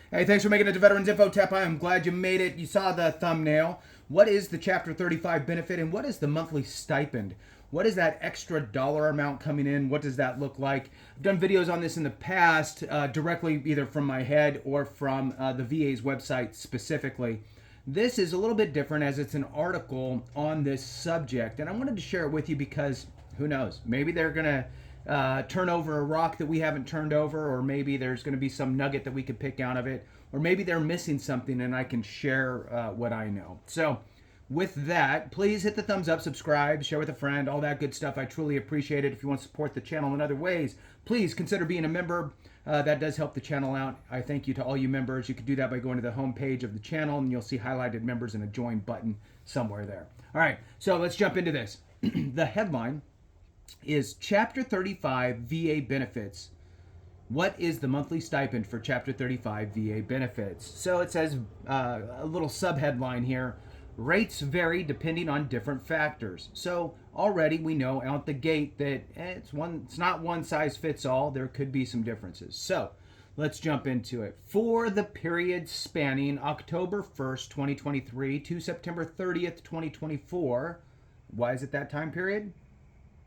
Hey, thanks for making it to Veterans Info Tap. I am glad you made it. You saw the thumbnail. What is the Chapter 35 benefit and what is the monthly stipend? What is that extra dollar amount coming in? What does that look like? I've done videos on this in the past, directly either from my head or from the VA's website specifically. This is a little bit different as it's an article on this subject, and I wanted to share it with you because who knows? Maybe they're going to turn over a rock that we haven't turned over, or maybe there's going to be some nugget that we could pick out of it, or maybe they're missing something and I can share what I know. So, with that, please hit the thumbs up, subscribe, share with a friend, all that good stuff. I truly appreciate it. If you want to support the channel in other ways, please consider being a member. That does help the channel out. I thank you to all you members. You can do that by going to the home page of the channel, and you'll see highlighted members and a join button somewhere there. All right, so let's jump into this. The headline is Chapter 35 VA benefits. What is the monthly stipend for Chapter 35 VA benefits? So it says a little subheadline here. Rates vary depending on different factors. So already we know out the gate that it's not one size fits all. There could be some differences. So let's jump into it. For the period spanning October 1st, 2023 to September 30th, 2024, why is it that time period?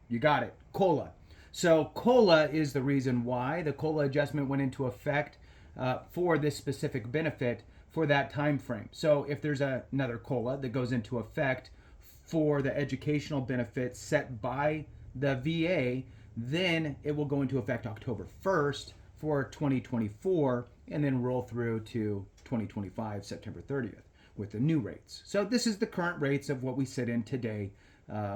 You got it. COLA. So COLA is the reason why the COLA adjustment went into effect for this specific benefit for that time frame. So if there's another COLA that goes into effect for the educational benefit set by the VA, then it will go into effect October 1st for 2024 and then roll through to 2025 September 30th with the new rates. So this is the current rates of what we sit in today.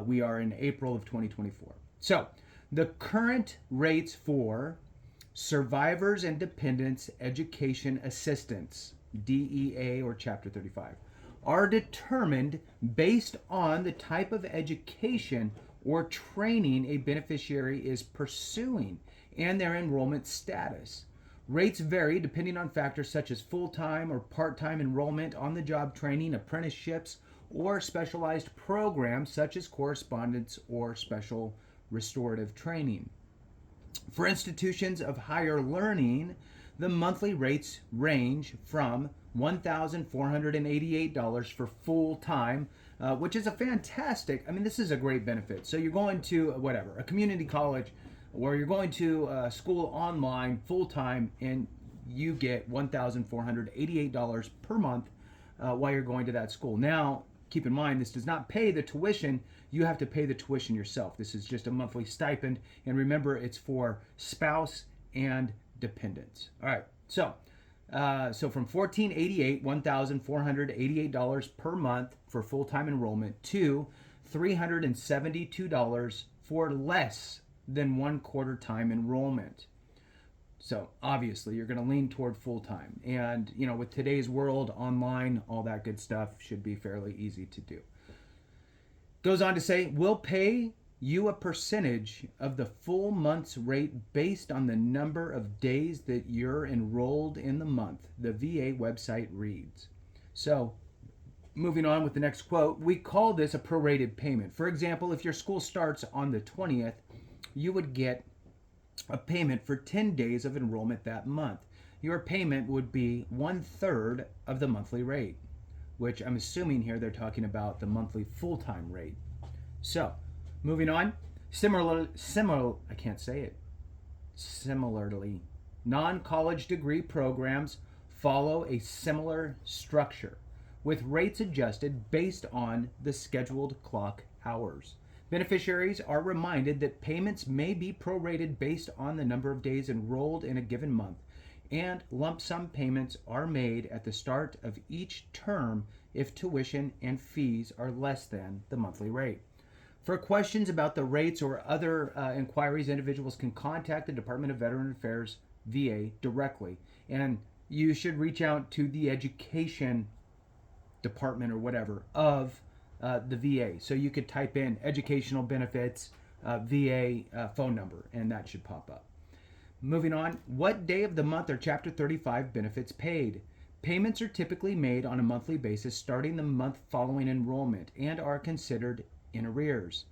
We are in April of 2024. So the current rates for survivors and dependents education assistance, DEA or Chapter 35, are determined based on the type of education or training a beneficiary is pursuing and their enrollment status. Rates vary depending on factors such as full-time or part-time enrollment, on-the-job training, apprenticeships, or specialized programs such as correspondence or special restorative training. For institutions of higher learning, the monthly rates range from $1,488 for full time, which is a fantastic, this is a great benefit. So you're going to a community college, or you're going to school online full time, and you get $1,488 per month while you're going to that school. Now, keep in mind, this does not pay the tuition. You have to pay the tuition yourself. This is just a monthly stipend. And remember, it's for spouse and dependents. All right. So from $1,488 per month for full-time enrollment to $372 for less than 1/4 time enrollment. So obviously you're going to lean toward full-time. And, with today's world, online, all that good stuff should be fairly easy to do. Goes on to say, we'll pay you a percentage of the full month's rate based on the number of days that you're enrolled in the month, the VA website reads. So moving on with the next quote, we call this a prorated payment. For example, if your school starts on the 20th, you would get a payment for 10 days of enrollment that month. Your payment would be 1/3 of the monthly rate, which I'm assuming here they're talking about the monthly full-time rate. So, moving on, similarly, non-college degree programs follow a similar structure, with rates adjusted based on the scheduled clock hours. Beneficiaries are reminded that payments may be prorated based on the number of days enrolled in a given month, and lump sum payments are made at the start of each term if tuition and fees are less than the monthly rate. For questions about the rates or other inquiries, individuals can contact the Department of Veteran Affairs, VA, directly, and you should reach out to the education department or whatever of the VA. So you could type in educational benefits, VA phone number, and that should pop up. Moving on, what day of the month are Chapter 35 benefits paid? Payments are typically made on a monthly basis starting the month following enrollment and are considered in arrears.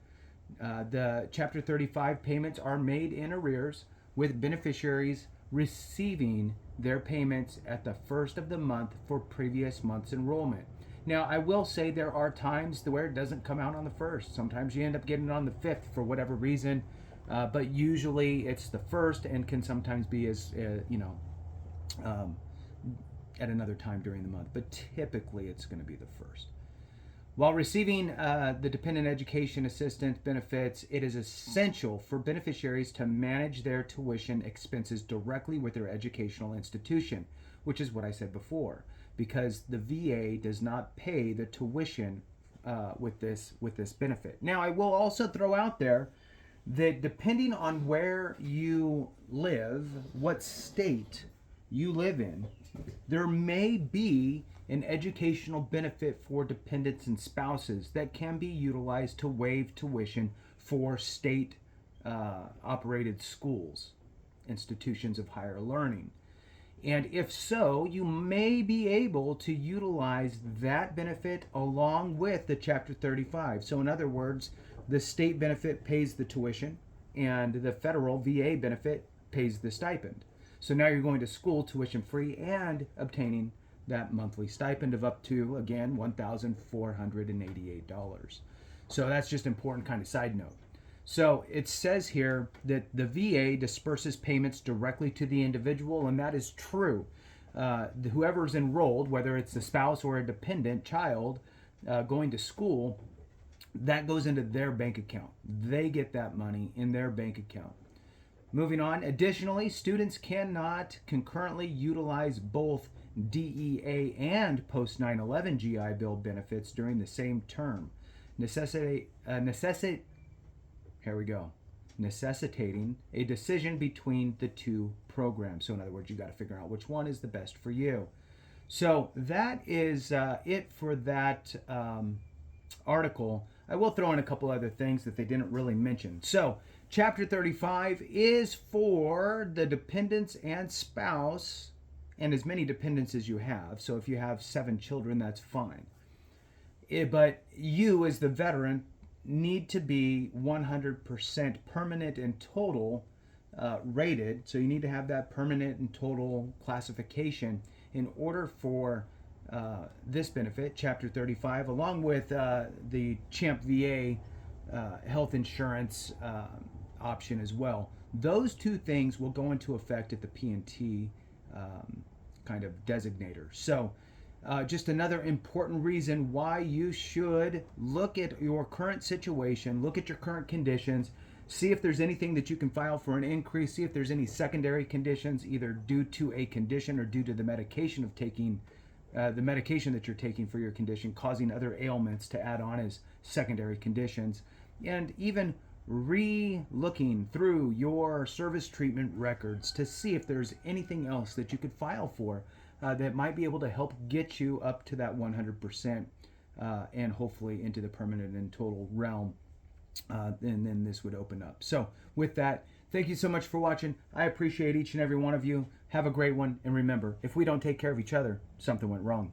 The Chapter 35 payments are made in arrears, with beneficiaries receiving their payments at the first of the month for previous month's enrollment. Now, I will say there are times where it doesn't come out on the first. Sometimes you end up getting it on the 5th for whatever reason, but usually it's the first and can sometimes be as, at another time during the month, but typically it's going to be the first. While receiving the dependent education assistance benefits, it is essential for beneficiaries to manage their tuition expenses directly with their educational institution, which is what I said before, because the VA does not pay the tuition with this benefit. Now, I will also throw out there that depending on where you live, what state you live in, there may be an educational benefit for dependents and spouses that can be utilized to waive tuition for state operated schools, institutions of higher learning. And if so, you may be able to utilize that benefit along with the Chapter 35. So in other words, the state benefit pays the tuition and the federal VA benefit pays the stipend. So now you're going to school tuition free and obtaining that monthly stipend of up to, again, $1,488. So that's just important kind of side note. So it says here that the VA disperses payments directly to the individual, and that is true. Whoever's enrolled, whether it's the spouse or a dependent child going to school, that goes into their bank account. They get that money in their bank account. Moving on, additionally, students cannot concurrently utilize both DEA and post 9/11 GI Bill benefits during the same term, necessitating a decision between the two programs. So in other words, you got to figure out which one is the best for you. So that is it for that article. I will throw in a couple other things that they didn't really mention. So Chapter 35 is for the dependents and spouse, and as many dependents as you have. So if you have 7 children, that's fine. But you, as the veteran, need to be 100% permanent and total rated. So you need to have that permanent and total classification in order for this benefit, Chapter 35, along with the CHAMP VA health insurance option as well. Those two things will go into effect at the P&T kind of designator. So just another important reason why you should look at your current situation, look at your current conditions, see if there's anything that you can file for an increase, see if there's any secondary conditions, either due to a condition or due to the medication of taking the medication that you're taking for your condition, causing other ailments to add on as secondary conditions, and even re-looking through your service treatment records to see if there's anything else that you could file for that might be able to help get you up to that 100% and hopefully into the permanent and total realm. And then this would open up. So with that, thank you so much for watching. I appreciate each and every one of you. Have a great one. And remember, if we don't take care of each other, something went wrong.